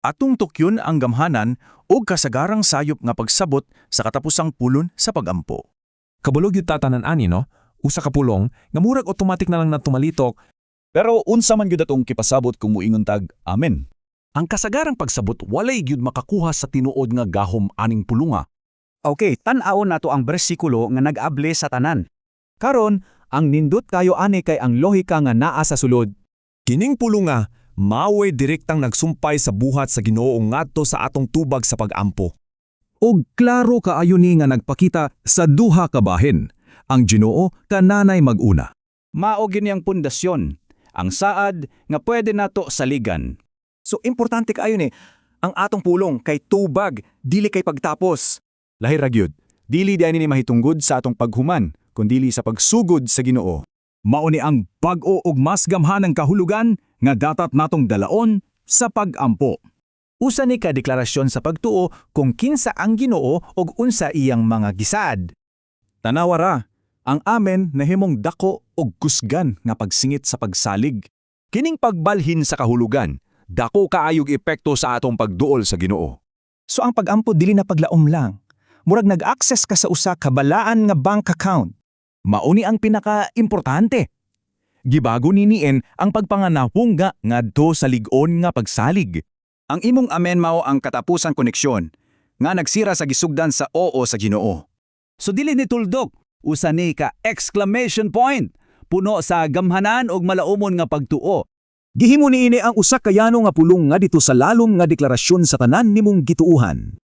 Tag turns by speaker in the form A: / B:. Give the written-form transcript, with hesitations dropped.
A: Atong tukyon ang gamhanan o kasagarang sayop nga pagsabot sa katapusang pulon sa pagampo.
B: Kabulog yung tatanan ani no? Usa ka pulong, nga murag automatic na lang na tumalitok.
C: Pero unsa man gyud atong kipasabot kung muingon tag amen.
D: Ang kasagarang pagsabot walay gyud makakuha sa tinuod nga gahom aning pulunga.
E: Okay, tan-awon nato ang bersikulo nga nag-able sa tanan. Karon, ang nindot kayo ani kay ang lohika nga naa sa sulod.
B: Kining pulunga, maoy direktang nagsumpay sa buhat sa Ginoo ngadto sa atong tubag sa pagampo.
F: Og klaro kaayo ni nga nagpakita sa duha ka bahin. Ang Ginoo kananay mag-una.
E: Mao gyud niyang pundasyon, ang saad nga pwede nato saligan.
G: So importante kaayo ni ang atong pulong kay tubag, dili kay pagtapos.
C: Lahi ra gyud, dili diay ni mahitunggod sa atong paghuman, kundili sa pagsugod sa Ginoo.
F: Mao ni ang bag-o ug mas gamhanang kahulugan nga dapat natong dalaon sa pagampo.
H: Usa ni ka deklarasyon sa pagtuo kung kinsa ang Ginoo ug unsa iyang mga gisaad.
C: Tanawa ra, ang amen nahimong dako og kusgan nga pagsingit sa pagsalig.
D: Kining pagbalhin sa kahulugan, dako kaayog epekto sa atong pagduol sa Ginoo.
H: So ang pagampo dili na paglaom lang. Murag nag-access ka sa usa ka balaan nga bank account. Mauni ang pinaka-importante. Gibago niniin ang pagpanganahong nga ngadto sa lig-on nga pagsalig.
E: Ang imong amen mao ang katapusang koneksyon nga nagsira sa gisugdan sa oo sa Ginoo.
I: So dili ni tuldok, usa ni ka exclamation point, puno sa gamhanan ug malaumon nga pagtuo.
F: Gihimo niini ang usa ka yano nga pulong nga dito sa lalom nga deklarasyon sa tanan nimong gituuhan.